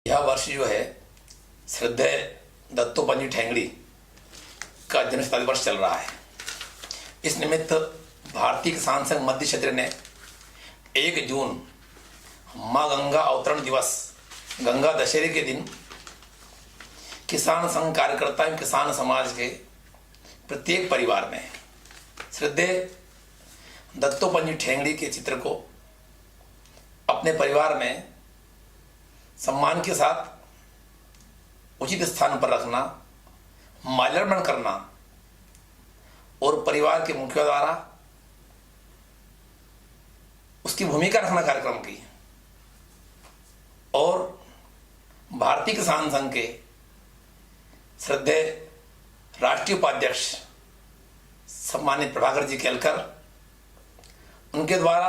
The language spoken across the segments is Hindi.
यह वर्ष जो है श्रद्धेय दत्तोपंत जी ठेंगड़ी का जन्म शताब्दी वर्ष चल रहा है। इस निमित्त भारतीय किसान संघ मध्य क्षेत्र ने 1 जून माँ गंगा अवतरण दिवस गंगा दशहरे के दिन किसान संघ कार्यकर्ता एवं किसान समाज के प्रत्येक परिवार में श्रद्धेय दत्तोपंत जी ठेंगड़ी के चित्र को अपने परिवार में सम्मान के साथ उचित स्थान पर रखना, माल्यार्पण करना और परिवार के मुखिया द्वारा उसकी भूमिका रखना कार्यक्रम की और भारतीय किसान संघ के श्रद्धेय राष्ट्रीय उपाध्यक्ष सम्मानित प्रभाकर जी केलकर उनके द्वारा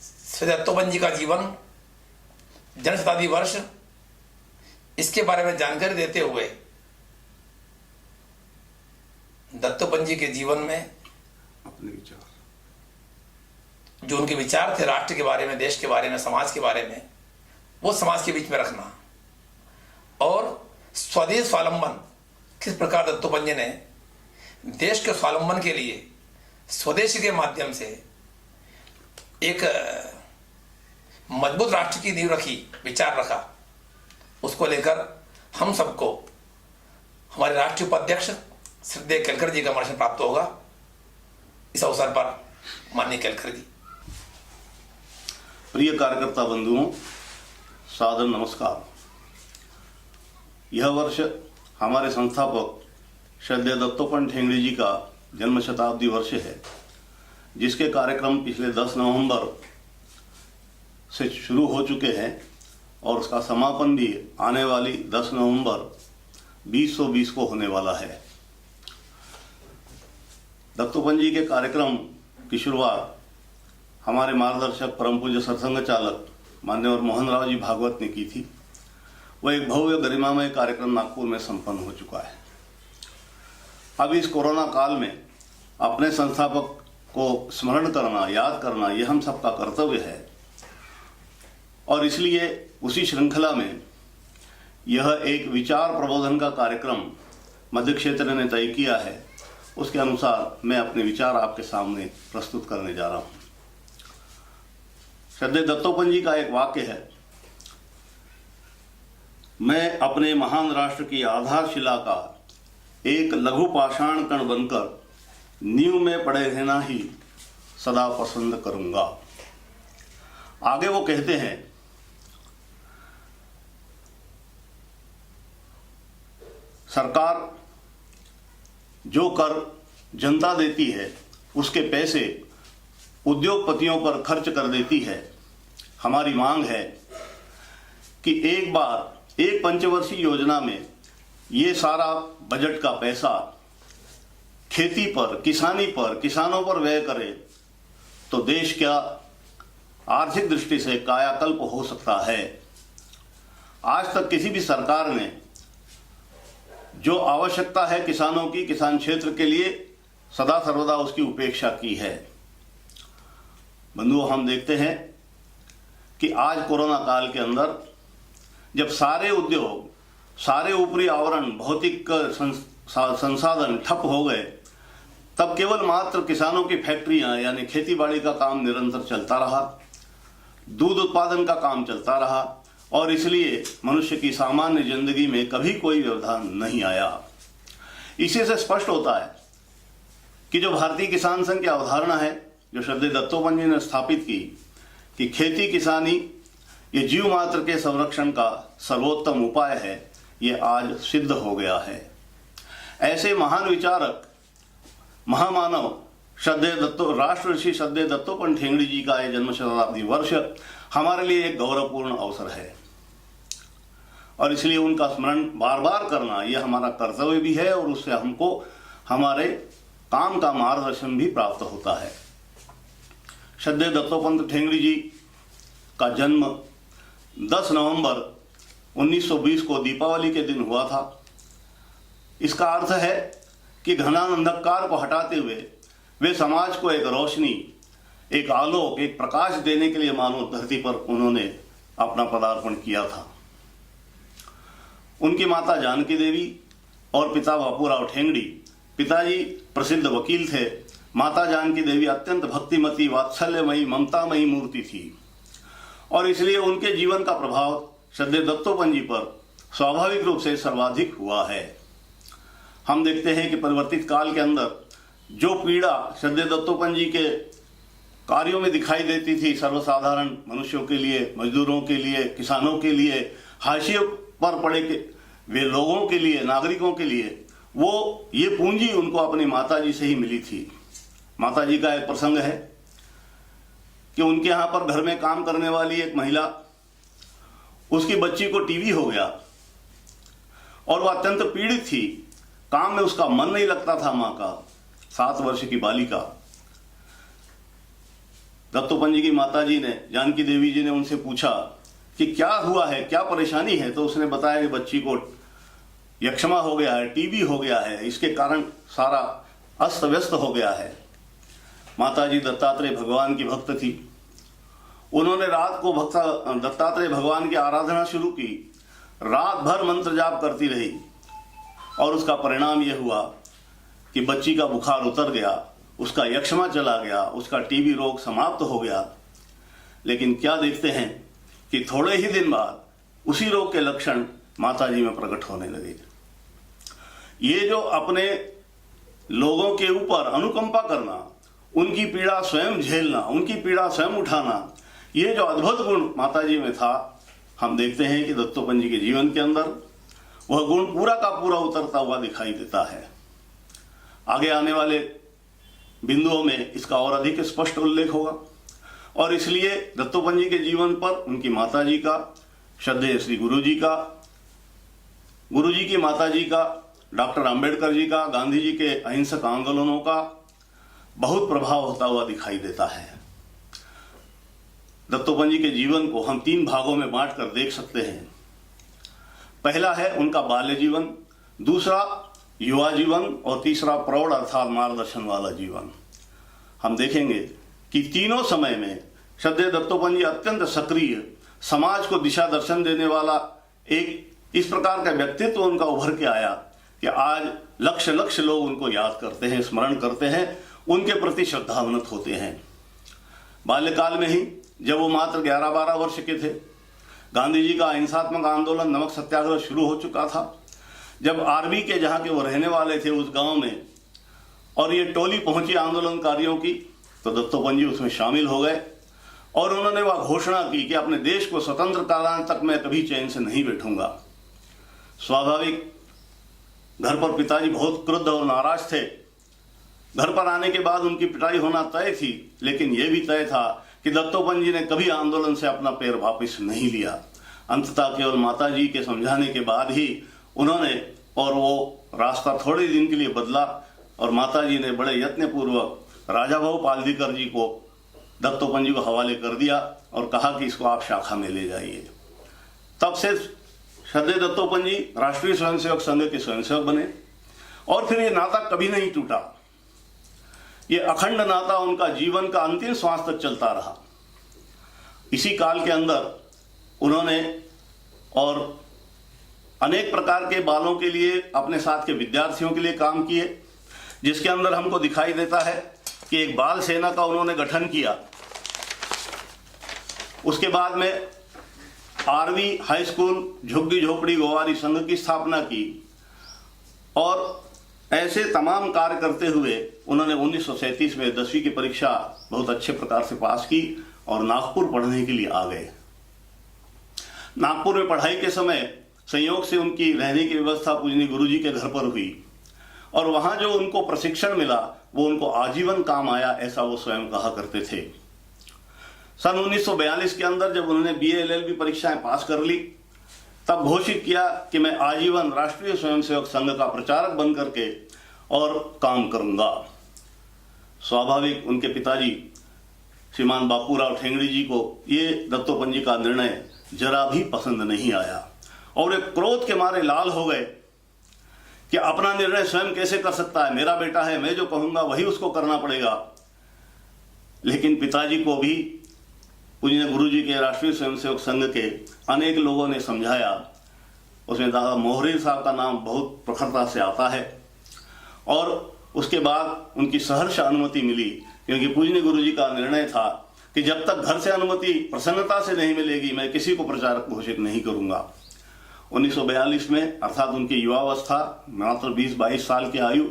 श्री दत्तोपंत जी का जीवन, जन्म शताब्दी वर्ष, इसके बारे में जानकारी देते हुए दत्तोपंत जी के जीवन में अपने विचार, जो उनके विचार थे राष्ट्र के बारे में, देश के बारे में, समाज के बारे में, वो समाज के बीच में रखना और स्वदेश स्वावलंबन किस प्रकार दत्तोपंत जी ने देश के स्वावलंबन के लिए स्वदेशी के माध्यम से एक मजबूत राष्ट्र की नींव रखी, विचार रखा, उसको लेकर हम सबको हमारे राष्ट्रीय उपाध्यक्ष श्रद्धेय केलकर जी का मार्गदर्शन प्राप्त होगा। इस अवसर पर माननीय केलकर जी। प्रिय कार्यकर्ता बंधुओं, सादर नमस्कार। यह वर्ष हमारे संस्थापक श्रद्धेय दत्तोपंत ठेंगड़ी जी का जन्म शताब्दी वर्ष है, जिसके कार्यक्रम पिछले 10 नवंबर से शुरू हो चुके हैं और उसका समापन भी आने वाली 10 नवंबर 2020 को होने वाला है। दत्तोपंत जी के कार्यक्रम की शुरुआत हमारे मार्गदर्शक परम पूज्य सत्संग चालक मान्यवर मोहन राव जी भागवत ने की थी। वह एक भव्य गरिमामय कार्यक्रम नागपुर में संपन्न हो चुका है। अब इस कोरोना काल में अपने संस्थापक को स्मरण करना, याद करना, यह हम सबका कर्तव्य है और इसलिए उसी श्रृंखला में यह एक विचार प्रबोधन का कार्यक्रम मध्य क्षेत्र ने तय किया है। उसके अनुसार मैं अपने विचार आपके सामने प्रस्तुत करने जा रहा हूं। श्रद्धेय दत्तोपंत जी का एक वाक्य है, मैं अपने महान राष्ट्र की आधारशिला का एक लघु पाषाण कण बनकर नींव में पड़े रहना ही सदा पसंद करूंगा। आगे वो कहते हैं, सरकार जो कर जनता देती है उसके पैसे उद्योगपतियों पर खर्च कर देती है। हमारी मांग है कि एक बार एक पंचवर्षीय योजना में ये सारा बजट का पैसा खेती पर, किसानी पर, किसानों पर व्यय करे तो देश क्या आर्थिक दृष्टि से कायाकल्प हो सकता है। आज तक किसी भी सरकार ने जो आवश्यकता है किसानों की, किसान क्षेत्र के लिए, सदा सर्वदा उसकी उपेक्षा की है। बंधुओं, हम देखते हैं कि आज कोरोना काल के अंदर जब सारे उद्योग, सारे ऊपरी आवरण, भौतिक संसाधन ठप हो गए, तब केवल मात्र किसानों की फैक्ट्रियां यानी खेती बाड़ी का काम निरंतर चलता रहा, दूध उत्पादन का काम चलता रहा और इसलिए मनुष्य की सामान्य जिंदगी में कभी कोई व्यवधान नहीं आया। इसी से स्पष्ट होता है कि जो भारतीय किसान संघ की अवधारणा है, जो श्रद्धेय दत्तोपंत जी ने स्थापित की कि खेती किसानी ये जीव मात्र के संरक्षण का सर्वोत्तम उपाय है, ये आज सिद्ध हो गया है। ऐसे महान विचारक, महामानव श्रद्धेय राष्ट्र ऋषि श्रद्धेय दत्तोपंत ठेंगड़ी जी का यह जन्म शताब्दी वर्ष हमारे लिए एक गौरवपूर्ण अवसर है और इसलिए उनका स्मरण बार बार करना यह हमारा कर्तव्य भी है और उससे हमको हमारे काम का मार्गदर्शन भी प्राप्त होता है। श्रद्धेय दत्तोपंत ठेंगड़ी जी का जन्म 10 नवंबर 1920 को दीपावली के दिन हुआ था। इसका अर्थ है कि घना अंधकार को हटाते हुए वे समाज को एक रोशनी, एक आलोक, एक प्रकाश देने के लिए मानव धरती पर उन्होंने अपना पदार्पण किया था। उनकी माता जानकी देवी और पिता बापूराव ठेंगड़ी, पिताजी प्रसिद्ध वकील थे। माता जानकी देवी अत्यंत भक्तिमती, वात्सल्यमयी, ममतामयी मूर्ति थी और इसलिए उनके जीवन का प्रभाव श्रद्धेय दत्तोपंत जी पर स्वाभाविक रूप से सर्वाधिक हुआ है। हम देखते हैं कि परिवर्तित काल के अंदर जो पीड़ा श्रद्धेय दत्तोपंत जी के कार्यों में दिखाई देती थी, सर्वसाधारण मनुष्यों के लिए, मजदूरों के लिए, किसानों के लिए, हाशिए पर पड़े के वे लोगों के लिए, नागरिकों के लिए, वो ये पूंजी उनको अपनी माताजी से ही मिली थी। माताजी का एक प्रसंग है कि उनके यहाँ पर घर में काम करने वाली एक महिला, उसकी बच्ची को टीबी हो गया और वह अत्यंत पीड़ित थी। काम में उसका मन नहीं लगता था। माँ का 7 वर्ष की बालिका। दत्तोपंत जी की माताजी ने, जानकी देवी जी ने उनसे पूछा कि क्या हुआ है, क्या परेशानी है। तो उसने बताया कि बच्ची को यक्ष्मा हो गया है, टीबी हो गया है, इसके कारण सारा अस्त व्यस्त हो गया है। माताजी दत्तात्रेय भगवान की भक्त थी। उन्होंने रात को दत्तात्रेय भगवान की आराधना शुरू की, रात भर मंत्र जाप करती रही और उसका परिणाम यह हुआ कि बच्ची का बुखार उतर गया, उसका यक्ष्मा चला गया, उसका टीबी रोग समाप्त हो गया। लेकिन क्या देखते हैं कि थोड़े ही दिन बाद उसी रोग के लक्षण माताजी में प्रकट होने लगे। ये जो अपने लोगों के ऊपर अनुकंपा करना, उनकी पीड़ा स्वयं झेलना, उनकी पीड़ा स्वयं उठाना, ये जो अद्भुत गुण माताजी में था, हम देखते हैं कि दत्तोपंत जी के जीवन के अंदर वह गुण पूरा का पूरा उतरता हुआ दिखाई देता है। आगे आने वाले बिंदुओं में इसका और अधिक स्पष्ट उल्लेख होगा और इसलिए दत्तोपंत जी के जीवन पर उनकी माताजी का, श्रद्धेय श्री गुरुजी का, गुरुजी की माताजी का, डॉक्टर अंबेडकर जी का, गांधी जी के अहिंसक आंदोलनों का बहुत प्रभाव होता हुआ दिखाई देता है। दत्तोपंत जी के जीवन को हम 3 भागों में बांटकर देख सकते हैं। पहला है उनका बाल्य जीवन, दूसरा युवा जीवन और तीसरा प्रौढ़ अर्थात मार्गदर्शन वाला जीवन। हम देखेंगे कि तीनों समय में श्रद्धेय दत्तोपंत जी अत्यंत सक्रिय, समाज को दिशा दर्शन देने वाला एक इस प्रकार का व्यक्तित्व उनका उभर के आया कि आज लक्ष लक्ष लोग उनको याद करते हैं, स्मरण करते हैं, उनके प्रति श्रद्धावनत होते हैं। बाल्यकाल में ही जब वो मात्र 11-12 वर्ष के थे, गांधी जी का अहिंसात्मक आंदोलन नमक सत्याग्रह शुरू हो चुका था। जब आरबी के जहाँ के वो रहने वाले थे उस गांव में और ये टोली पहुंची आंदोलनकारियों की, तो दत्तोपंत जी उसमें शामिल हो गए और उन्होंने वह घोषणा की कि अपने देश को स्वतंत्र कराने तक मैं कभी चैन से नहीं बैठूंगा। स्वाभाविक घर पर पिताजी बहुत क्रुद्ध और नाराज थे। घर पर आने के बाद उनकी पिटाई होना तय थी, लेकिन यह भी तय था कि दत्तोपंत जी ने कभी आंदोलन से अपना पैर वापस नहीं लिया। अंततः केवल माताजी के समझाने के बाद ही उन्होंने और वो रास्ता थोड़े दिन के लिए बदला और माताजी ने बड़े यत्न पूर्वक राजा भाऊ पालदीकर जी को दत्तोपंत जी को हवाले कर दिया और कहा कि इसको आप शाखा में ले जाइए। तब से श्रद्धेय दत्तोपंत जी राष्ट्रीय स्वयंसेवक संघ के स्वयंसेवक बने और फिर ये नाता कभी नहीं टूटा। ये अखंड नाता उनका जीवन का अंतिम श्वास तक चलता रहा। इसी काल के अंदर उन्होंने और अनेक प्रकार के बालों के लिए, अपने साथ के विद्यार्थियों के लिए काम किए, जिसके अंदर हमको दिखाई देता है कि एक बाल सेना का उन्होंने गठन किया। उसके बाद में आरवी हाई स्कूल झुग्गी झोपड़ी गोवारी संघ की स्थापना की और ऐसे तमाम कार्य करते हुए उन्होंने 1937 में 10वीं की परीक्षा बहुत अच्छे प्रकार से पास की और नागपुर पढ़ने के लिए आ गए। नागपुर में पढ़ाई के समय संयोग से उनकी रहने की व्यवस्था पूजनीय गुरुजी के घर पर हुई और वहां जो उनको प्रशिक्षण मिला वो उनको आजीवन काम आया, ऐसा वो स्वयं कहा करते थे। सन 1942 के अंदर जब उन्होंने BA LLB परीक्षाएं पास कर ली, तब घोषित किया कि मैं आजीवन राष्ट्रीय स्वयंसेवक संघ का प्रचारक बन करके और काम करूंगा। स्वाभाविक उनके पिताजी श्रीमान बापूराव ठेंगड़ी जी को ये दत्तोपंत जी का निर्णय जरा भी पसंद नहीं आया और एक क्रोध के मारे लाल हो गए कि अपना निर्णय स्वयं कैसे कर सकता है, मेरा बेटा है, मैं जो कहूंगा वही उसको करना पड़ेगा। लेकिन पिताजी को भी पूज्य गुरु जी के राष्ट्रीय स्वयंसेवक संघ के अनेक लोगों ने समझाया। उसमें दादा मोहरे साहब का नाम बहुत प्रखरता से आता है और उसके बाद उनकी सहर्ष अनुमति मिली, क्योंकि पूज्य गुरु जी का निर्णय था कि जब तक घर से अनुमति प्रसन्नता से नहीं मिलेगी मैं किसी को प्रचारक घोषित नहीं करूंगा। 1942 में अर्थात उनकी युवावस्था, मात्र 20-22 साल की आयु,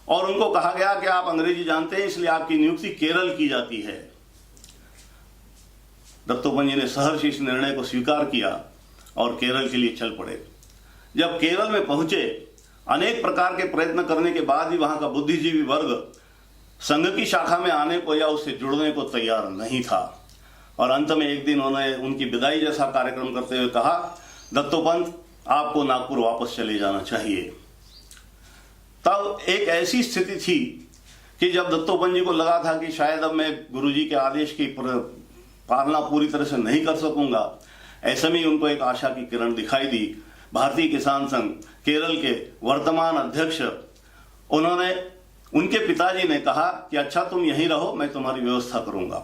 और उनको कहा गया कि आप अंग्रेजी जानते हैं इसलिए आपकी नियुक्ति केरल की जाती है। दत्तोपंत जी ने सहर्ष इस निर्णय को स्वीकार किया और केरल के लिए चल पड़े। जब केरल में पहुंचे, अनेक प्रकार के प्रयत्न करने के बाद भी वहां का बुद्धिजीवी वर्ग संघ की शाखा में आने को या उससे जुड़ने को तैयार नहीं था। और अंत में एक दिन उन्होंने उनकी विदाई जैसा कार्यक्रम करते हुए कहा, दत्तोपंत आपको नागपुर वापस चले जाना चाहिए। तब एक ऐसी स्थिति थी कि जब दत्तोपंत जी को लगा था कि शायद अब मैं गुरुजी के आदेश की पालना पूरी तरह से नहीं कर सकूंगा, ऐसे में उनको एक आशा की किरण दिखाई दी। भारतीय किसान संघ केरल के वर्तमान अध्यक्ष, उनके पिताजी ने कहा कि अच्छा तुम यहीं रहो, मैं तुम्हारी व्यवस्था करूंगा।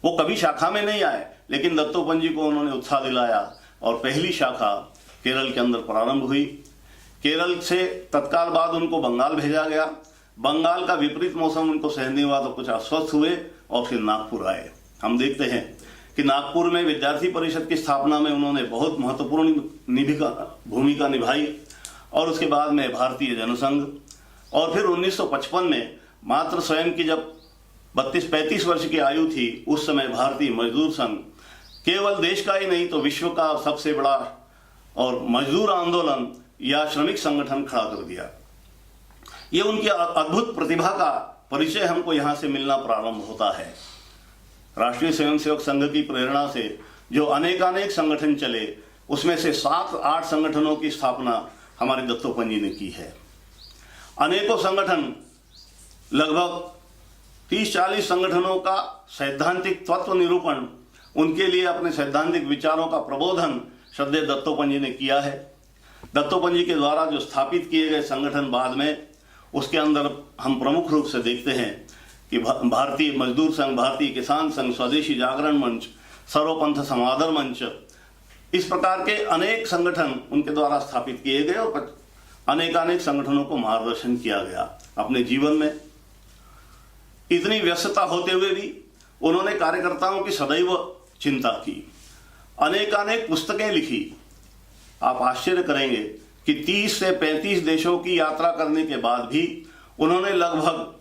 वो कभी शाखा में नहीं आए, लेकिन दत्तोपंत जी को उन्होंने उत्साह दिलाया और पहली शाखा केरल के अंदर प्रारंभ हुई। केरल से तत्काल बाद उनको बंगाल भेजा गया। बंगाल का विपरीत मौसम उनको सहन नहीं हुआ तो कुछ अस्वस्थ हुए और फिर नागपुर आए। हम देखते हैं कि नागपुर में विद्यार्थी परिषद की स्थापना में उन्होंने बहुत महत्वपूर्ण भूमिका निभाई और उसके बाद में भारतीय जनसंघ, और फिर 1955 में मात्र स्वयं की जब 32-35 वर्ष की आयु थी, उस समय भारतीय मजदूर संघ केवल देश का ही नहीं तो विश्व का सबसे बड़ा और मजदूर आंदोलन या श्रमिक संगठन खड़ा कर दिया। ये उनकी अद्भुत प्रतिभा का परिचय हमको यहाँ से मिलना प्रारंभ होता है। राष्ट्रीय स्वयंसेवक संघ की प्रेरणा से जो अनेकानेक संगठन चले, उसमें से 7-8 संगठनों की स्थापना हमारे दत्तोपंत जी ने की है। अनेकों संगठन, लगभग 30-40 संगठनों का सैद्धांतिक तत्व निरूपण, उनके लिए अपने सैद्धांतिक विचारों का प्रबोधन श्रद्धेय दत्तोपंत जी ने किया है। दत्तोपंत जी के द्वारा जो स्थापित किए गए संगठन बाद में, उसके अंदर हम प्रमुख रूप से देखते हैं कि भारतीय मजदूर संघ, भारतीय किसान संघ, स्वदेशी जागरण मंच, सर्वपंथ समादर मंच, इस प्रकार के अनेक संगठन उनके द्वारा स्थापित किए गए और अनेकानेक संगठनों को मार्गदर्शन किया गया। अपने जीवन में इतनी व्यस्तता होते हुए भी उन्होंने कार्यकर्ताओं की सदैव चिंता की, अनेकानेक पुस्तकें लिखी। आप आश्चर्य करेंगे कि 30 से 35 देशों की यात्रा करने के बाद भी उन्होंने लगभग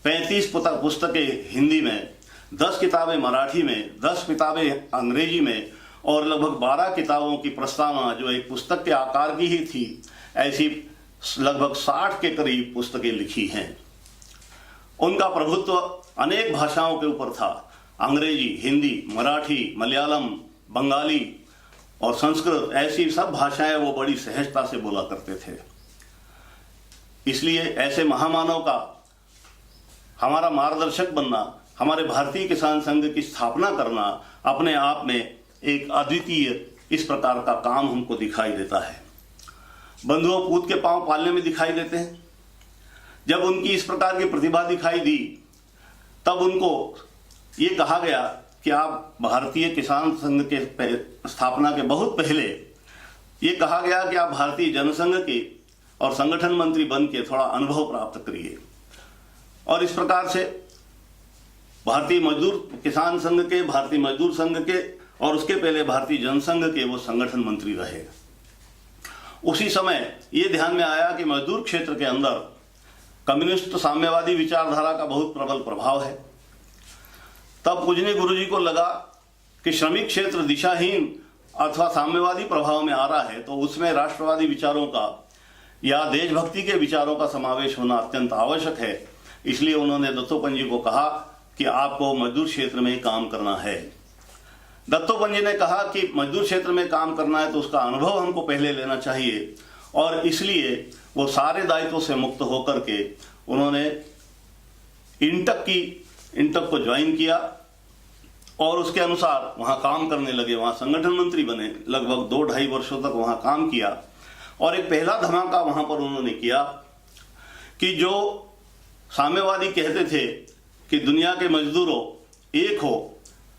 35 पुस्तकें हिंदी में, 10 किताबें मराठी में, 10 किताबें अंग्रेजी में और लगभग 12 किताबों की प्रस्तावना जो एक पुस्तक के आकार की ही थी, ऐसी लगभग 60 के करीब पुस्तकें लिखी हैं। उनका प्रभुत्व अनेक भाषाओं के ऊपर था। अंग्रेजी, हिंदी, मराठी, मलयालम, बंगाली और संस्कृत, ऐसी सब भाषाएं वो बड़ी सहजता से बोला करते थे। इसलिए ऐसे महामानव का हमारा मार्गदर्शक बनना, हमारे भारतीय किसान संघ की स्थापना करना अपने आप में एक अद्वितीय इस प्रकार का काम हमको दिखाई देता है। बंधुओं, पूत के पांव पालने में दिखाई देते हैं। जब उनकी इस प्रकार की प्रतिभा दिखाई दी, तब उनको ये कहा गया कि आप भारतीय किसान संघ के स्थापना के बहुत पहले ये कहा गया कि आप भारतीय जनसंघ के और संगठन मंत्री बन के थोड़ा अनुभव प्राप्त करिए। और इस प्रकार से भारतीय मजदूर किसान संघ के, भारतीय मजदूर संघ के और उसके पहले भारतीय जनसंघ के वो संगठन मंत्री रहे। उसी समय ये ध्यान में आया कि मजदूर क्षेत्र के अंदर कम्युनिस्ट साम्यवादी विचारधारा का बहुत प्रबल प्रभाव है। तब पूजनीय गुरुजी को लगा कि श्रमिक क्षेत्र दिशाहीन अथवा साम्यवादी प्रभाव में आ रहा है, तो उसमें राष्ट्रवादी विचारों का या देशभक्ति के विचारों का समावेश होना अत्यंत आवश्यक है। इसलिए उन्होंने दत्तोपंत जी को कहा कि आपको मजदूर क्षेत्र में काम करना है। दत्तोपंत जी ने कहा कि मजदूर क्षेत्र में काम करना है तो उसका अनुभव हमको पहले लेना चाहिए, और इसलिए वो सारे दायित्वों से मुक्त होकर के उन्होंने इंटक को ज्वाइन किया और उसके अनुसार वहाँ काम करने लगे। वहाँ संगठन मंत्री बने, लगभग 2-2.5 वर्षों तक वहाँ काम किया। और एक पहला धमाका वहाँ पर उन्होंने किया कि जो साम्यवादी कहते थे कि दुनिया के मजदूरों एक हो,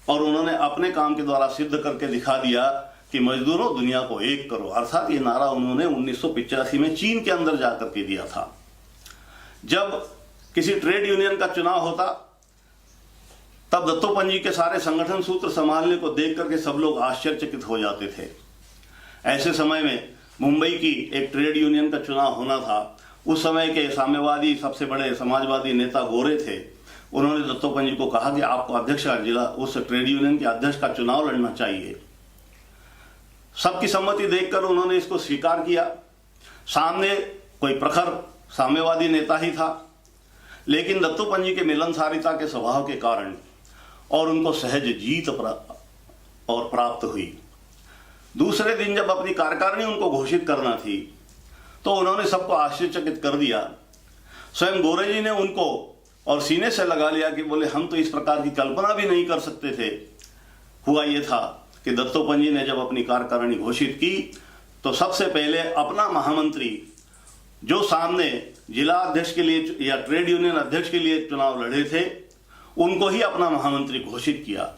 और उन्होंने अपने काम के द्वारा सिद्ध करके दिखा दिया कि मजदूरों दुनिया को एक करो। अर्थात ये नारा उन्होंने 1985 में चीन के अंदर जाकर के दिया था। जब किसी ट्रेड यूनियन का चुनाव होता तब दत्तोपंत जी के सारे संगठन सूत्र संभालने को देख करके सब लोग आश्चर्यचकित हो जाते थे। ऐसे समय में मुंबई की एक ट्रेड यूनियन का चुनाव होना था। उस समय के साम्यवादी सबसे बड़े समाजवादी नेता गोरे थे। उन्होंने दत्तोपंत जी को कहा कि आपको अध्यक्ष का जिला उस ट्रेड यूनियन के अध्यक्ष का चुनाव लड़ना चाहिए। सबकी सम्मति देखकर उन्होंने इसको स्वीकार किया। सामने कोई प्रखर साम्यवादी नेता ही था, लेकिन दत्तोपंत जी के मिलनसारिता के स्वभाव के कारण और उनको सहज जीत प्राप्त हुई। दूसरे दिन जब अपनी कार्यकारिणी उनको घोषित करना थी तो उन्होंने सबको आश्चर्यचकित कर दिया। स्वयं गोरे जी ने उनको और सीने से लगा लिया कि बोले हम तो इस प्रकार की कल्पना भी नहीं कर सकते थे। हुआ ये था कि दत्तोपंत जी ने जब अपनी कार्यकारिणी घोषित की तो सबसे पहले अपना महामंत्री जो सामने जिला अध्यक्ष के लिए या ट्रेड यूनियन अध्यक्ष के लिए चुनाव लड़े थे उनको ही अपना महामंत्री घोषित किया।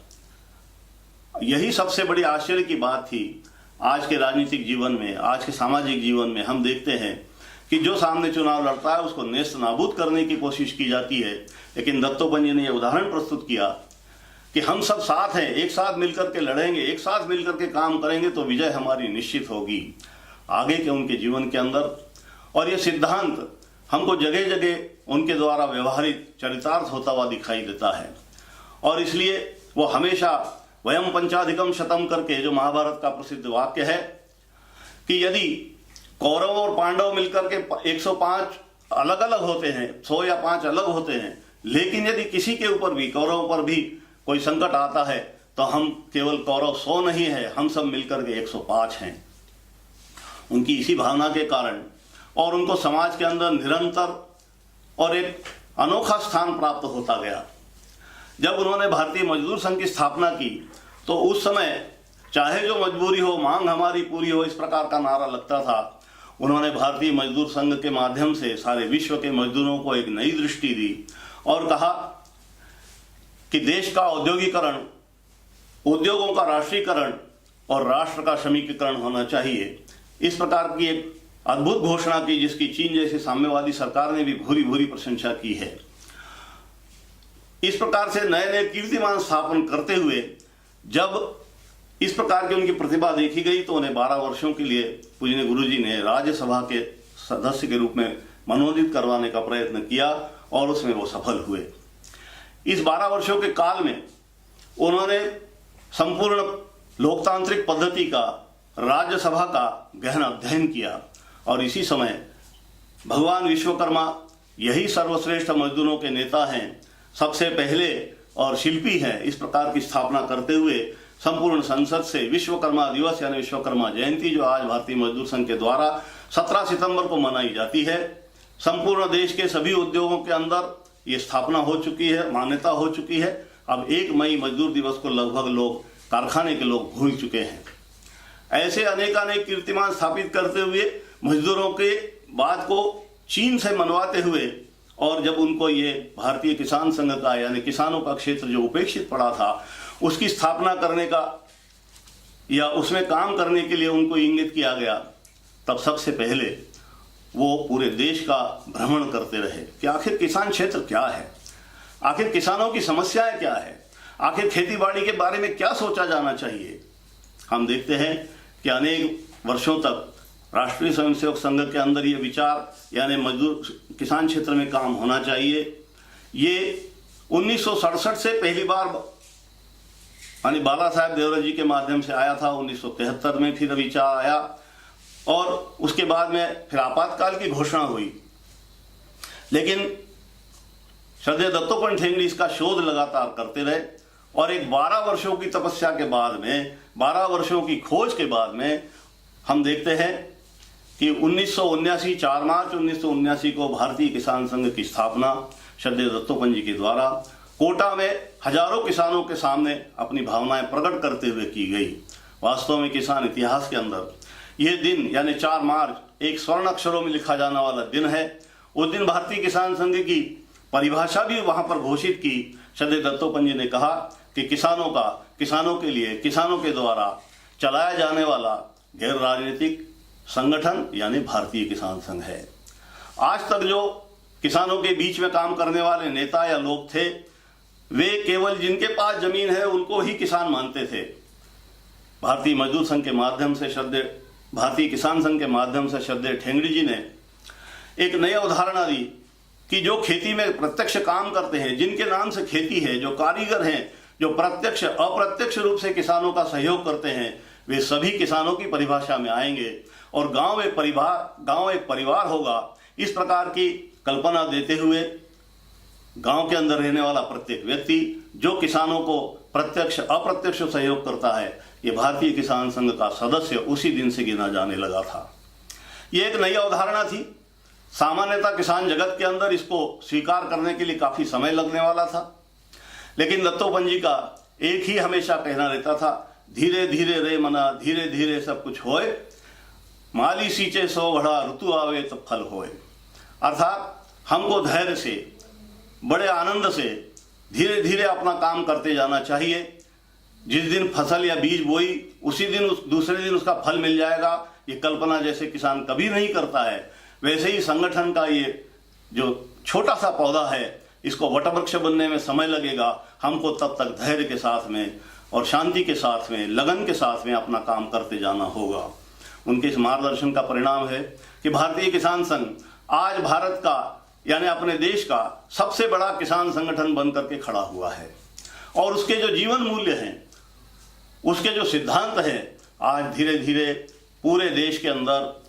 यही सबसे बड़ी आश्चर्य की बात थी। आज के राजनीतिक जीवन में, आज के सामाजिक जीवन में हम देखते हैं कि जो सामने चुनाव लड़ता है उसको नेस्त नाबूद करने की कोशिश की जाती है, लेकिन दत्तोपंत जी ने यह उदाहरण प्रस्तुत किया कि हम सब साथ हैं, एक साथ मिलकर के लड़ेंगे, एक साथ मिलकर के काम करेंगे तो विजय हमारी निश्चित होगी। आगे के उनके जीवन के अंदर और ये सिद्धांत हमको जगह जगह उनके द्वारा व्यवहारिक चरितार्थ होता हुआ दिखाई देता है। और इसलिए वो हमेशा वयम पंचाधिकम शतम करके जो महाभारत का प्रसिद्ध वाक्य है कि यदि कौरव और पांडव मिलकर के 105 अलग अलग होते हैं, 100 या 5 अलग होते हैं, लेकिन यदि किसी के ऊपर भी, कौरव पर भी कोई संकट आता है तो हम केवल कौरव 100 नहीं है, हम सब मिलकर के 105 हैं। उनकी इसी भावना के कारण और उनको समाज के अंदर निरंतर और एक अनोखा स्थान प्राप्त होता गया। जब उन्होंने भारतीय मजदूर संघ की स्थापना की तो उस समय चाहे जो मजबूरी हो, मांग हमारी पूरी हो, इस प्रकार का नारा लगता था। उन्होंने भारतीय मजदूर संघ के माध्यम से सारे विश्व के मजदूरों को एक नई दृष्टि दी और कहा कि देश का औद्योगिकरण, उद्योगों का राष्ट्रीयकरण और राष्ट्र का श्रमिकीकरण होना चाहिए। इस प्रकार की एक अद्भुत घोषणा की जिसकी चीन जैसी साम्यवादी सरकार ने भी भूरी भूरी प्रशंसा की है। इस प्रकार से नए नए कीर्तिमान स्थापन करते हुए जब इस प्रकार की उनकी प्रतिभा देखी गई तो उन्हें 12 वर्षों के लिए पूजनीय गुरुजी ने राज्यसभा के सदस्य के रूप में मनोनीत करवाने का प्रयत्न किया और उसमें वो सफल हुए। इस 12 वर्षों के काल में उन्होंने संपूर्ण लोकतांत्रिक पद्धति का, राज्यसभा का गहन अध्ययन किया और इसी समय भगवान विश्वकर्मा यही सर्वश्रेष्ठ मजदूरों के नेता हैं, सबसे पहले और शिल्पी हैं। इस प्रकार की स्थापना करते हुए संपूर्ण संसद से विश्वकर्मा दिवस यानी विश्वकर्मा जयंती जो आज भारतीय मजदूर संघ के द्वारा 17 सितंबर को मनाई जाती है, संपूर्ण देश के सभी उद्योगों के अंदर ये स्थापना हो चुकी है, मान्यता हो चुकी है। अब 1 मई मजदूर दिवस को लगभग लोग, कारखाने के लोग भूल चुके हैं। ऐसे अनेकानेक कीर्तिमान स्थापित करते हुए मजदूरों के बात को चीन से मनवाते हुए और जब उनको ये भारतीय किसान संघ का यानी किसानों का क्षेत्र जो उपेक्षित पड़ा था उसकी स्थापना करने का या उसमें काम करने के लिए उनको इंगित किया गया, तब सबसे पहले वो पूरे देश का भ्रमण करते रहे कि आखिर किसान क्षेत्र क्या है, आखिर किसानों की समस्याएं क्या है, आखिर खेतीबाड़ी के बारे में क्या सोचा जाना चाहिए। हम देखते हैं कि अनेक वर्षों तक राष्ट्रीय स्वयंसेवक संघ के अंदर ये विचार यानी मजदूर किसान क्षेत्र में काम होना चाहिए, ये 1967 से पहली बार यानी बाला साहेब देवरा जी के माध्यम से आया था। 1973 में फिर विचार आया और उसके बाद में फिर आपातकाल की घोषणा हुई, लेकिन श्रद्धेय दत्तोपंत ठेंगड़ी इसका शोध लगातार करते रहे और एक 12 वर्षों की तपस्या के बाद में, 12 वर्षों की खोज के बाद में हम देखते हैं कि 1979 4 मार्च 1979 को भारतीय किसान संघ की स्थापना श्रद्धेय दत्तोपंत जी के द्वारा कोटा में हजारों किसानों के सामने अपनी भावनाएं प्रकट करते हुए की गई। वास्तव में किसान इतिहास के अंदर यह दिन यानी 4 मार्च एक स्वर्ण अक्षरों में लिखा जाने वाला दिन है। उस दिन भारतीय किसान संघ की परिभाषा भी वहां पर घोषित की। श्रद्धेय दत्तोपंत जी ने कहा कि किसानों के लिए, किसानों के द्वारा चलाया जाने वाला गैर राजनीतिक संगठन यानी भारतीय किसान संघ है। आज तक जो किसानों के बीच में काम करने वाले नेता या लोग थे, वे केवल जिनके पास जमीन है उनको ही किसान मानते थे। भारतीय मजदूर संघ के माध्यम से भारतीय किसान संघ के माध्यम से श्रद्धेय ठेंगड़ी जी ने एक नई अवधारणा दी कि जो खेती में प्रत्यक्ष काम करते हैं, जिनके नाम से खेती है, जो कारीगर हैं, जो प्रत्यक्ष अप्रत्यक्ष रूप से किसानों का सहयोग करते हैं, वे सभी किसानों की परिभाषा में आएंगे और गांव एक परिवार होगा। इस प्रकार की कल्पना देते हुए गांव के अंदर रहने वाला प्रत्येक व्यक्ति जो किसानों को प्रत्यक्ष अप्रत्यक्ष सहयोग करता है, ये भारतीय किसान संघ का सदस्य उसी दिन से गिना जाने लगा था। ये एक नई अवधारणा थी। सामान्यतः किसान जगत के अंदर इसको स्वीकार करने के लिए काफी समय लगने वाला था, लेकिन दत्तोपंत जी का एक ही हमेशा कहना रहता था, धीरे धीरे रे मना, धीरे धीरे सब कुछ होए, माली सींचे सो बढ़ा, ऋतु आवे तो फल होए। अर्थात हमको धैर्य से, बड़े आनंद से धीरे धीरे अपना काम करते जाना चाहिए। जिस दिन फसल या बीज बोई उसी दिन दूसरे दिन उसका फल मिल जाएगा, ये कल्पना जैसे किसान कभी नहीं करता है, वैसे ही संगठन का ये जो छोटा सा पौधा है, इसको वटवृक्ष बनने में समय लगेगा। हमको तब तक धैर्य के साथ में और शांति के साथ में, लगन के साथ में अपना काम करते जाना होगा। उनके इस मार्गदर्शन का परिणाम है कि भारतीय किसान संघ आज भारत का यानी अपने देश का सबसे बड़ा किसान संगठन बनकर के खड़ा हुआ है और उसके जो जीवन मूल्य हैं, उसके जो सिद्धांत हैं, आज धीरे धीरे पूरे देश के अंदर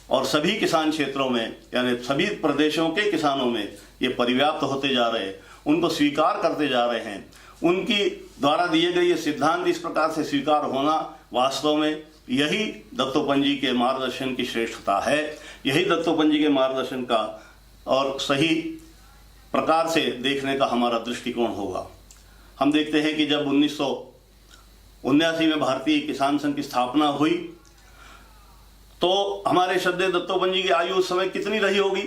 और सभी किसान क्षेत्रों में यानी सभी प्रदेशों के किसानों में ये परिव्याप्त होते जा रहे हैं, उनको स्वीकार करते जा रहे हैं। उनकी द्वारा दिए गए ये सिद्धांत इस प्रकार से स्वीकार होना वास्तव में यही दत्तोपंत जी के मार्गदर्शन की श्रेष्ठता है, यही दत्तोपंत जी के मार्गदर्शन का और सही प्रकार से देखने का हमारा दृष्टिकोण होगा। हम देखते हैं कि जब 1979 में भारतीय किसान संघ की स्थापना हुई तो हमारे श्रद्धेय दत्तोपंत जी की आयु उस समय कितनी रही होगी?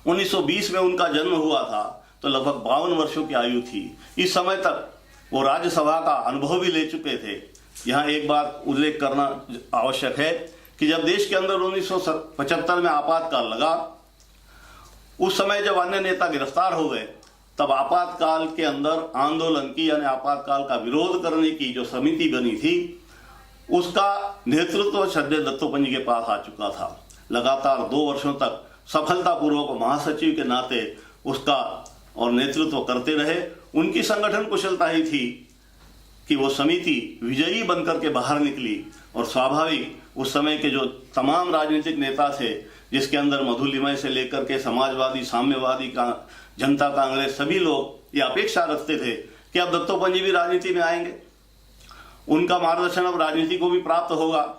1920 में उनका जन्म हुआ था तो लगभग 52 वर्षों की आयु थी। इस समय तक वो राज्यसभा का अनुभव भी ले चुके थे। यहाँ एक बात उल्लेख करना आवश्यक है कि जब देश के अंदर 1975 में आपातकाल लगा, उस समय जब अन्य नेता गिरफ्तार हो गए, तब आपातकाल के अंदर आंदोलन की यानी आपातकाल का विरोध करने की जो समिति बनी थी, उसका नेतृत्व श्रद्धेय दत्तोपंत जी के पास आ चुका था। लगातार 2 वर्षों तक सफलतापूर्वक महासचिव के नाते उसका और नेतृत्व करते रहे। उनकी संगठन कुशलता ही थी कि वो समिति विजयी बनकर के बाहर निकली और स्वाभाविक उस समय के जो तमाम राजनीतिक नेता थे, जिसके अंदर मधुलिमय से लेकर के समाजवादी, साम्यवादी का जनता कांग्रेस, सभी लोग ये अपेक्षा रखते थे कि अब दत्तोपंत जी भी राजनीति में आएंगे, उनका मार्गदर्शन अब राजनीति को भी प्राप्त होगा।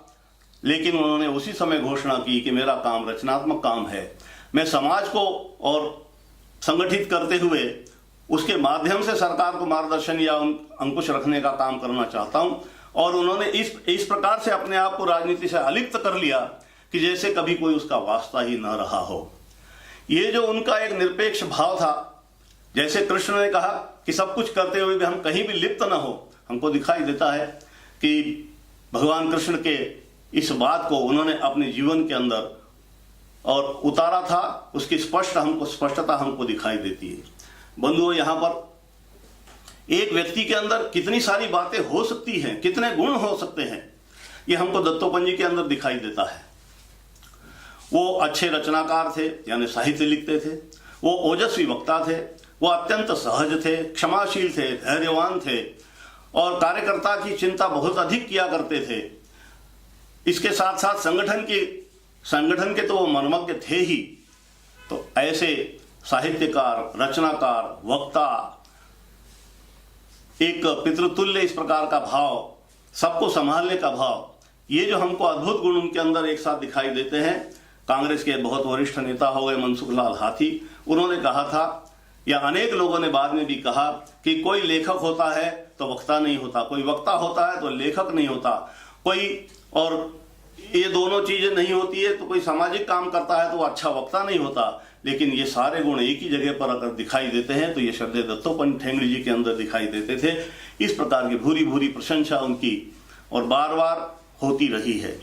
लेकिन उन्होंने उसी समय घोषणा की कि मेरा काम रचनात्मक काम है, मैं समाज को और संगठित करते हुए उसके माध्यम से सरकार को मार्गदर्शन या अंकुश रखने का काम करना चाहता हूं। और उन्होंने इस प्रकार से अपने आप को राजनीति से अलिप्त कर लिया कि जैसे कभी कोई उसका वास्ता ही न रहा हो। ये जो उनका एक निरपेक्ष भाव था, जैसे कृष्ण ने कहा कि सब कुछ करते हुए भी हम कहीं भी लिप्त न हो, हमको दिखाई देता है कि भगवान कृष्ण के इस बात को उन्होंने अपने जीवन के अंदर और उतारा था। उसकी स्पष्टता हमको दिखाई देती है। बंधुओं, यहाँ पर एक व्यक्ति के अंदर कितनी सारी बातें हो सकती हैं, कितने गुण हो सकते हैं, ये हमको दत्तोपंत जी के अंदर दिखाई देता है। वो अच्छे रचनाकार थे यानी साहित्य लिखते थे, वो ओजस्वी वक्ता थे, वो अत्यंत सहज थे, क्षमाशील थे, धैर्यवान थे और कार्यकर्ता की चिंता बहुत अधिक किया करते थे। इसके साथ साथ संगठन के तो वो मर्मज्ञ थे ही। तो ऐसे साहित्यकार, रचनाकार, वक्ता, एक पितृतुल्य इस प्रकार का भाव, सबको संभालने का भाव, ये जो हमको अद्भुत गुण उनके अंदर एक साथ दिखाई देते हैं। कांग्रेस के बहुत वरिष्ठ नेता हो गए मनसुख लाल हाथी, उन्होंने कहा था, या अनेक लोगों ने बाद में भी कहा कि कोई लेखक होता है तो वक्ता नहीं होता, कोई वक्ता होता है तो लेखक नहीं होता, कोई और ये दोनों चीजें नहीं होती है तो कोई सामाजिक काम करता है तो वो अच्छा वक्ता नहीं होता। लेकिन ये सारे गुण एक ही जगह पर अगर दिखाई देते हैं तो ये श्रद्धेय दत्तोपंत ठेंगड़ी जी के अंदर दिखाई देते थे। इस प्रकार की भूरी भूरी प्रशंसा उनकी और बार बार होती रही है।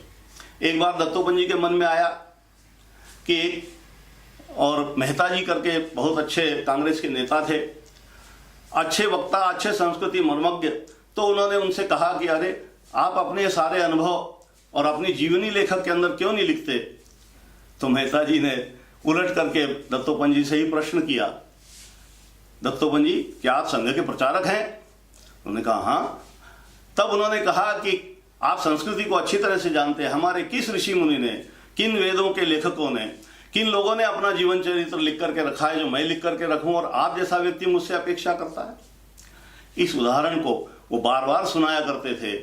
एक बार दत्तोपंत जी के मन में आया कि और मेहता जी करके बहुत अच्छे कांग्रेस के नेता थे, अच्छे वक्ता, अच्छे संस्कृति मर्मज्ञ, तो उन्होंने उनसे कहा कि अरे आप अपने सारे अनुभव और अपनी जीवनी लेखक के अंदर क्यों नहीं लिखते। तो मेहता जी ने उलट करके दत्तोपंत जी से ही प्रश्न किया, दत्तोपंत जी क्या आप संघ के प्रचारक हैं? उन्होंने कहा हाँ। तब उन्होंने कहा कि आप संस्कृति को अच्छी तरह से जानते हैं, हमारे किस ऋषि मुनि ने, किन वेदों के लेखकों ने, किन लोगों ने अपना जीवन चरित्र लिख करके रखा है जो मैं लिख करके रखूं और आप जैसा व्यक्ति मुझसे अपेक्षा करता है। इस उदाहरण को वो बार बार सुनाया करते थे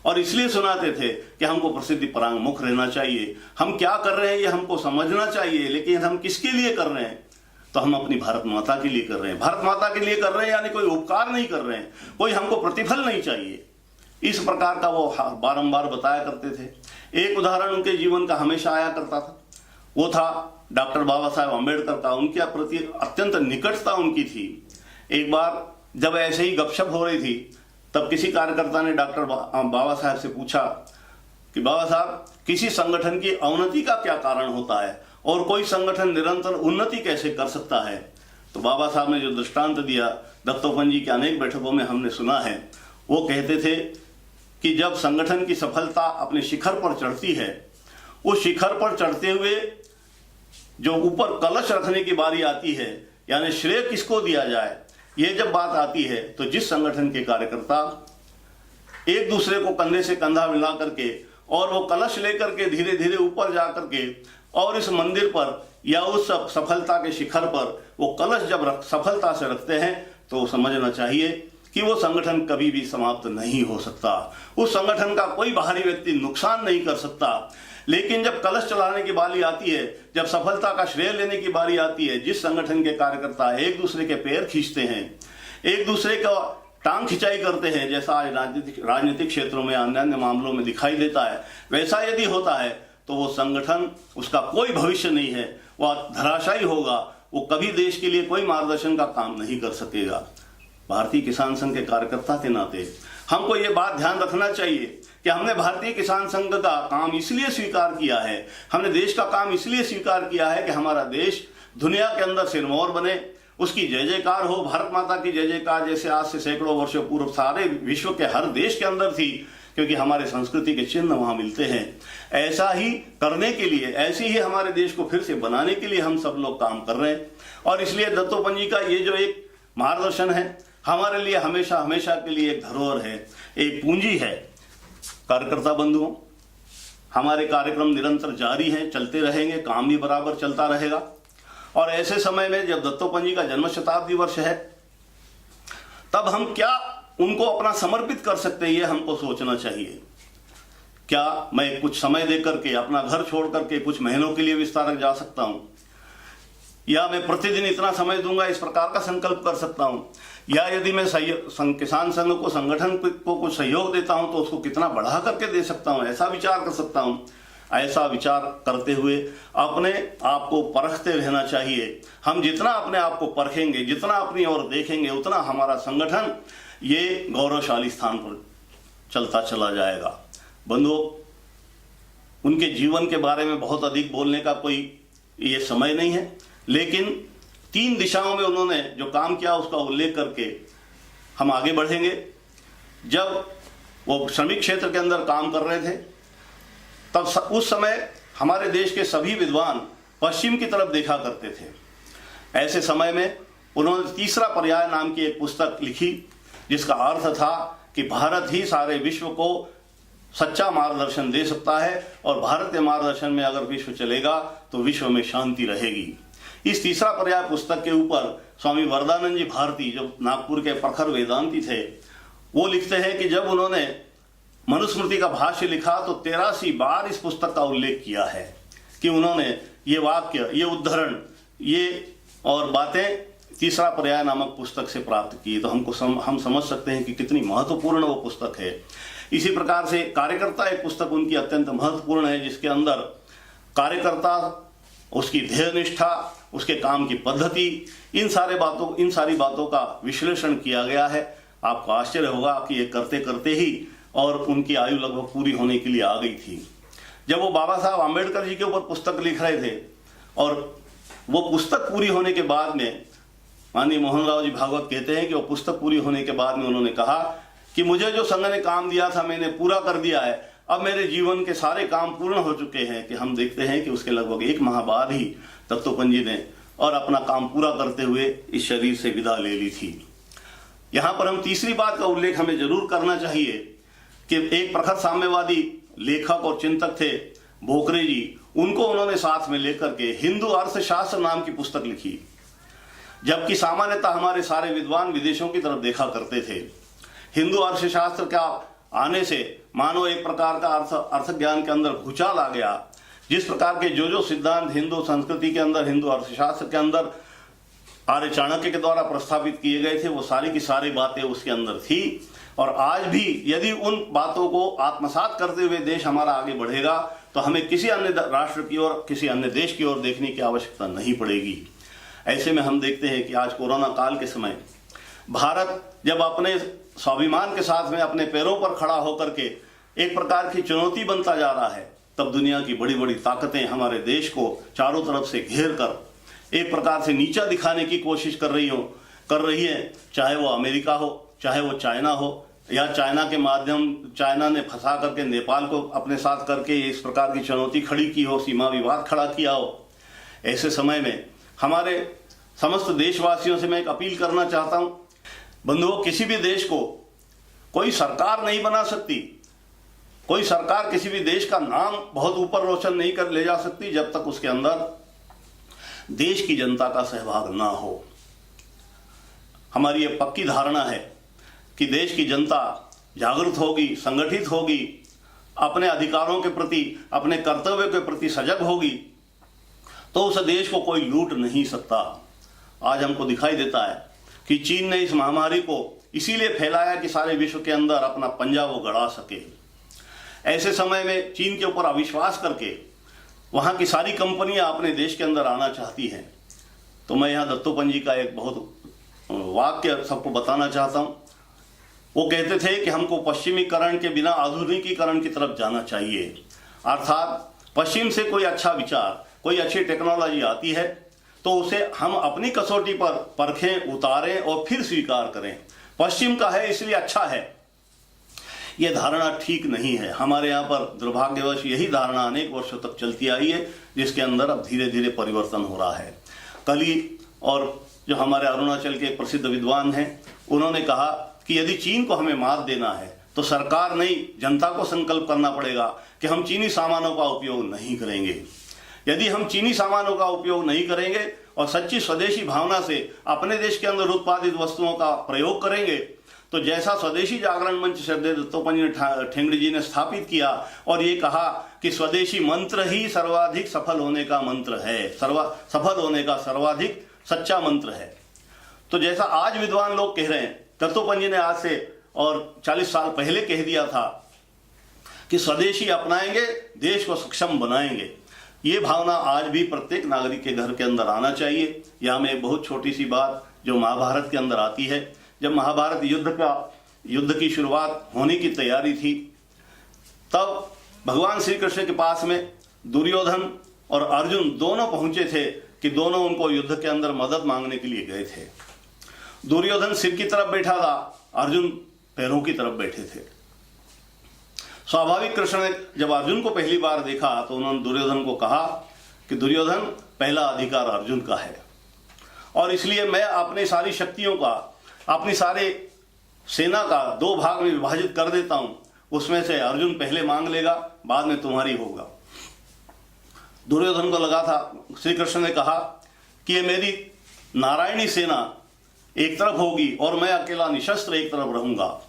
और इसलिए सुनाते थे कि हमको प्रसिद्धि परांगमुख रहना चाहिए, हम क्या कर रहे हैं ये हमको समझना चाहिए, लेकिन हम किसके लिए कर रहे हैं? तो हम अपनी भारत माता के लिए कर रहे हैं। भारत माता के लिए कर रहे हैं यानी कोई उपकार नहीं कर रहे हैं, कोई हमको प्रतिफल नहीं चाहिए। इस प्रकार का वो बारंबार बताया करते थे। एक उदाहरण उनके जीवन का हमेशा आया करता था, वो था डॉक्टर बाबा साहेब अम्बेडकर का। उनके प्रति अत्यंत निकटता उनकी थी। एक बार जब ऐसे ही गपशप हो रही थी तब किसी कार्यकर्ता ने डॉक्टर बाबा साहब से पूछा कि बाबा साहब किसी संगठन की अवनति का क्या कारण होता है और कोई संगठन निरंतर उन्नति कैसे कर सकता है। तो बाबा साहब ने जो दृष्टांत दिया दत्तोपंत जी की अनेक बैठकों में हमने सुना है, वो कहते थे कि जब संगठन की सफलता अपने शिखर पर चढ़ती है, उस शिखर पर चढ़ते हुए जो ऊपर कलश रखने की बारी आती है, यानी श्रेय किसको दिया जाए, ये जब बात आती है तो जिस संगठन के कार्यकर्ता एक दूसरे को कंधे से कंधा मिला करके और वो कलश लेकर के धीरे धीरे ऊपर जा करके और इस मंदिर पर या उस सफलता के शिखर पर वो कलश जब सफलता से रखते हैं तो समझना चाहिए कि वो संगठन कभी भी समाप्त नहीं हो सकता। उस संगठन का कोई बाहरी व्यक्ति नुकसान नहीं कर सकता। लेकिन जब कलश चलाने की बारी आती है, जब सफलता का श्रेय लेने की बारी आती है, जिस संगठन के कार्यकर्ता एक दूसरे के पैर खींचते हैं, एक दूसरे का टांग खिंचाई करते हैं, जैसा आज राजनीतिक क्षेत्रों में अन्य अन्य मामलों में दिखाई देता है, वैसा यदि होता है तो वो संगठन, उसका कोई भविष्य नहीं है, वह धराशायी होगा, वो कभी देश के लिए कोई मार्गदर्शन का काम नहीं कर सकेगा। भारतीय किसान संघ के कार्यकर्ता के नाते हमको ये बात ध्यान रखना चाहिए कि हमने भारतीय किसान संघ का काम इसलिए स्वीकार किया है, हमने देश का काम इसलिए स्वीकार किया है कि हमारा देश दुनिया के अंदर सिरमौर बने, उसकी जय जयकार हो, भारत माता की जय जयकार जैसे आज से सैकड़ों वर्षों पूर्व सारे विश्व के हर देश के अंदर थी, क्योंकि हमारे संस्कृति के चिन्ह वहां मिलते हैं। ऐसा ही करने के लिए, ऐसे ही हमारे देश को फिर से बनाने के लिए हम सब लोग काम कर रहे हैं। और इसलिए दत्तोपंत जी का ये जो एक मार्गदर्शन है हमारे लिए हमेशा हमेशा के लिए एक धरोहर है, एक पूंजी है। कार्यकर्ता बंधुओं, हमारे कार्यक्रम निरंतर जारी हैं, चलते रहेंगे, काम भी बराबर चलता रहेगा। और ऐसे समय में जब दत्तोपंत जी का जन्म शताब्दी वर्ष है, तब हम क्या उनको अपना समर्पित कर सकते हैं, ये हमको सोचना चाहिए। क्या मैं कुछ समय दे करके, अपना घर छोड़ करके कुछ महीनों के लिए विस्तारक जा सकता हूं, या मैं प्रतिदिन इतना समय दूंगा, इस प्रकार का संकल्प कर सकता हूं, या यदि मैं किसान संघ को, संगठन को कुछ सहयोग देता हूं तो उसको कितना बढ़ा करके दे सकता हूं, ऐसा विचार कर सकता हूं। ऐसा विचार करते हुए अपने आप को परखते रहना चाहिए। हम जितना अपने आप को परखेंगे, जितना अपनी ओर देखेंगे, उतना हमारा संगठन ये गौरवशाली स्थान पर चलता चला जाएगा। बंधुओं, उनके जीवन के बारे में बहुत अधिक बोलने का कोई ये समय नहीं है, लेकिन 3 दिशाओं में उन्होंने जो काम किया उसका उल्लेख करके हम आगे बढ़ेंगे। जब वो श्रमिक क्षेत्र के अंदर काम कर रहे थे, तब उस समय हमारे देश के सभी विद्वान पश्चिम की तरफ देखा करते थे। ऐसे समय में उन्होंने तीसरा पर्याय नाम की एक पुस्तक लिखी, जिसका अर्थ था कि भारत ही सारे विश्व को सच्चा मार्गदर्शन दे सकता है, और भारत के मार्गदर्शन में अगर विश्व चलेगा तो विश्व में शांति रहेगी। इस तीसरा पर्याय पुस्तक के ऊपर स्वामी वरदानंद जी भारती, जो नागपुर के प्रखर वेदांती थे, वो लिखते हैं कि जब उन्होंने मनुस्मृति का भाष्य लिखा तो 83 बार इस पुस्तक का उल्लेख किया है कि उन्होंने ये वाक्य, ये उद्धरण, ये और बातें तीसरा पर्याय नामक पुस्तक से प्राप्त की। तो हम समझ सकते हैं कि कितनी महत्वपूर्ण वो पुस्तक है। इसी प्रकार से कार्यकर्ता एक पुस्तक उनकी अत्यंत महत्वपूर्ण है, जिसके अंदर कार्यकर्ता उसकी ध्येय निष्ठा, उसके काम की पद्धति, इन सारी बातों का विश्लेषण किया गया है। आपको आश्चर्य होगा कि ये करते करते ही और उनकी आयु लगभग पूरी होने के लिए आ गई थी। जब वो बाबा साहब आम्बेडकर जी के ऊपर पुस्तक लिख रहे थे और वो पुस्तक पूरी होने के बाद में माननीय मोहनराव जी भागवत कहते हैं कि वो पुस्तक पूरी होने के बाद में उन्होंने कहा कि मुझे जो संघ ने काम दिया था मैंने पूरा कर दिया है, अब मेरे जीवन के सारे काम पूर्ण हो चुके हैं। कि हम देखते हैं कि उसके लगभग 1 माह बाद ही दत्तोपंत जी ने और अपना काम पूरा करते हुए इस शरीर से विदा ले ली थी। यहाँ पर हम तीसरी बात का उल्लेख हमें जरूर करना चाहिए कि एक प्रखर साम्यवादी लेखक और चिंतक थे भोकरे जी, उनको उन्होंने साथ में लेकर के हिंदू अर्थशास्त्र नाम की पुस्तक लिखी। जबकि सामान्यतः हमारे सारे विद्वान विदेशों की तरफ देखा करते थे। हिंदू अर्थशास्त्र का आने से मानो एक प्रकार का अर्थ ज्ञान के अंदर भूचाल आ गया। जिस प्रकार के जो सिद्धांत हिंदू संस्कृति के अंदर, हिंदू अर्थशास्त्र के अंदर आर्य चाणक्य के द्वारा प्रस्तावित किए गए थे, वो सारी की सारी बातें उसके अंदर थी। और आज भी यदि उन बातों को आत्मसात करते हुए देश हमारा आगे बढ़ेगा तो हमें किसी अन्य राष्ट्र की ओर, किसी अन्य देश की ओर देखने की आवश्यकता नहीं पड़ेगी। ऐसे में हम देखते हैं कि आज कोरोना काल के समय भारत जब अपने स्वाभिमान के साथ में अपने पैरों पर खड़ा होकर के एक प्रकार की चुनौती बनता जा रहा है, तब दुनिया की बड़ी बड़ी ताकतें हमारे देश को चारों तरफ से घेर कर एक प्रकार से नीचा दिखाने की कोशिश कर रही है। चाहे वो अमेरिका हो, चाहे वो चाइना हो, या चाइना के माध्यम चाइना ने फंसा करके नेपाल को अपने साथ करके इस प्रकार की चुनौती खड़ी की हो, सीमा विवाद खड़ा किया हो। ऐसे समय में हमारे समस्त देशवासियों से मैं एक अपील करना चाहता हूं, बंधुओं, किसी भी देश को कोई सरकार नहीं बना सकती, कोई सरकार किसी भी देश का नाम बहुत ऊपर रोशन नहीं कर ले जा सकती जब तक उसके अंदर देश की जनता का सहभाग ना हो। हमारी ये पक्की धारणा है कि देश की जनता जागरूक होगी, संगठित होगी, अपने अधिकारों के प्रति, अपने कर्तव्य के प्रति सजग होगी, तो उस देश को कोई लूट नहीं सकता। आज हमको दिखाई देता है कि चीन ने इस महामारी को इसीलिए फैलाया कि सारे विश्व के अंदर अपना पंजा वो गड़ा सके। ऐसे समय में चीन के ऊपर अविश्वास करके वहां की सारी कंपनियां अपने देश के अंदर आना चाहती हैं। तो मैं यहाँ दत्तोपंत जी का एक बहुत वाक्य सबको बताना चाहता हूं। वो कहते थे कि हमको पश्चिमीकरण के बिना आधुनिकीकरण की तरफ जाना चाहिए। अर्थात पश्चिम से कोई अच्छा विचार, कोई अच्छी टेक्नोलॉजी आती है तो उसे हम अपनी कसौटी पर परखें, उतारें और फिर स्वीकार करें। पश्चिम का है इसलिए अच्छा है, यह धारणा ठीक नहीं है। हमारे यहाँ पर दुर्भाग्यवश यही धारणा अनेक वर्षों तक चलती आई है, जिसके अंदर अब धीरे धीरे परिवर्तन हो रहा है। कल ही और जो हमारे अरुणाचल के प्रसिद्ध विद्वान हैं, उन्होंने कहा कि यदि चीन को हमें मात देना है तो सरकार नहीं, जनता को संकल्प करना पड़ेगा कि हम चीनी सामानों का उपयोग नहीं करेंगे। यदि हम चीनी सामानों का उपयोग नहीं करेंगे और सच्ची स्वदेशी भावना से अपने देश के अंदर उत्पादित वस्तुओं का प्रयोग करेंगे, तो जैसा स्वदेशी जागरण मंच श्रद्धेय दत्तोपंत ठेंगड़ी जी ने स्थापित किया और ये कहा कि स्वदेशी मंत्र ही सर्वाधिक सफल होने का मंत्र है, सफल होने का सर्वाधिक सच्चा मंत्र है। तो जैसा आज विद्वान लोग कह रहे हैं, दत्तोपंत जी ने आज से और 40 साल पहले कह दिया था कि स्वदेशी अपनाएंगे, देश को सक्षम बनाएंगे। ये भावना आज भी प्रत्येक नागरिक के घर के अंदर आना चाहिए। यहाँ में एक बहुत छोटी सी बात जो महाभारत के अंदर आती है। जब महाभारत युद्ध की शुरुआत होने की तैयारी थी, तब भगवान श्री कृष्ण के पास में दुर्योधन और अर्जुन दोनों पहुंचे थे कि दोनों उनको युद्ध के अंदर मदद मांगने के लिए गए थे। दुर्योधन सिर की तरफ बैठा था, अर्जुन पैरों की तरफ बैठे थे। स्वाभाविक कृष्ण ने जब अर्जुन को पहली बार देखा तो उन्होंने दुर्योधन को कहा कि दुर्योधन, पहला अधिकार अर्जुन का है और इसलिए मैं अपनी सारी शक्तियों का, अपनी सारे सेना का 2 भाग में विभाजित कर देता हूं, उसमें से अर्जुन पहले मांग लेगा, बाद में तुम्हारी होगा। दुर्योधन को लगा था, श्री कृष्ण ने कहा कि ये मेरी नारायणी सेना एक तरफ होगी और मैं अकेला निशस्त्र एक तरफ रहूंगा।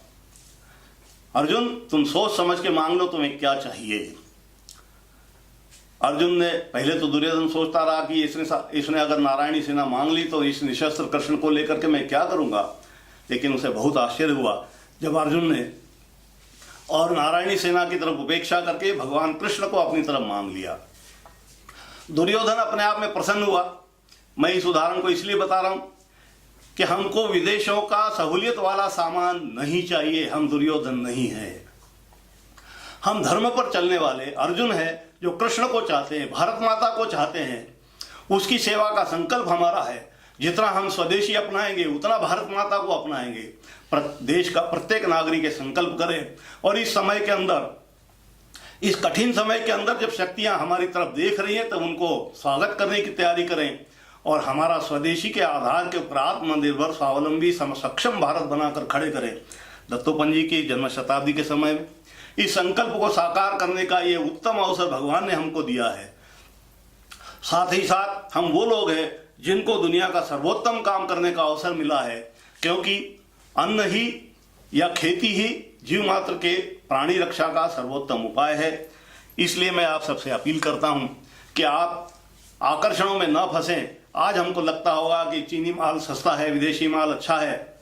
अर्जुन, तुम सोच समझ के मांग लो तुम्हें क्या चाहिए। अर्जुन ने पहले तो दुर्योधन सोचता रहा कि इसने अगर नारायणी सेना मांग ली तो इस निशस्त्र कृष्ण को लेकर के मैं क्या करूंगा, लेकिन उसे बहुत आश्चर्य हुआ जब अर्जुन ने और नारायणी सेना की तरफ उपेक्षा करके भगवान कृष्ण को अपनी तरफ मांग लिया। दुर्योधन अपने आप में प्रसन्न हुआ। मैं इस उदाहरण को इसलिए बता रहा हूं कि हमको विदेशों का सहूलियत वाला सामान नहीं चाहिए। हम दुर्योधन नहीं है, हम धर्म पर चलने वाले अर्जुन है, जो कृष्ण को चाहते हैं, भारत माता को चाहते हैं। उसकी सेवा का संकल्प हमारा है। जितना हम स्वदेशी अपनाएंगे उतना भारत माता को अपनाएंगे। देश का प्रत्येक नागरिक ये संकल्प करे और इस समय के अंदर, इस कठिन समय के अंदर जब शक्तियां हमारी तरफ देख रही हैं, तब उनको स्वागत करने की तैयारी करें और हमारा स्वदेशी के आधार के ऊपर आत्मनिर्भर, स्वावलंबी, सक्षम भारत बनाकर खड़े करें। दत्तोपंत जी की जन्म शताब्दी के समय में इस संकल्प को साकार करने का ये उत्तम अवसर भगवान ने हमको दिया है। साथ ही साथ हम वो लोग हैं जिनको दुनिया का सर्वोत्तम काम करने का अवसर मिला है, क्योंकि अन्न ही या खेती ही जीव मात्र के प्राणी रक्षा का सर्वोत्तम उपाय है। इसलिए मैं आप सबसे अपील करता हूं कि आप आकर्षणों में न फंसें। आज हमको लगता होगा कि चीनी माल सस्ता है, विदेशी माल अच्छा है,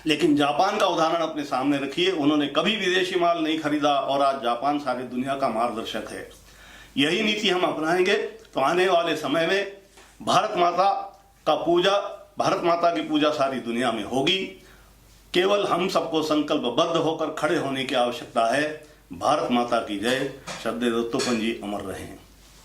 लेकिन जापान का उदाहरण अपने सामने रखिए। उन्होंने कभी विदेशी माल नहीं खरीदा और आज जापान सारी दुनिया का मार्गदर्शक है। यही नीति हम अपनाएंगे तो आने वाले समय में भारत माता की पूजा सारी दुनिया में होगी। केवल हम सबको संकल्पबद्ध होकर खड़े होने की आवश्यकता है। भारत माता की जय। श्रद्धेय दत्तोपंत जी अमर रहें।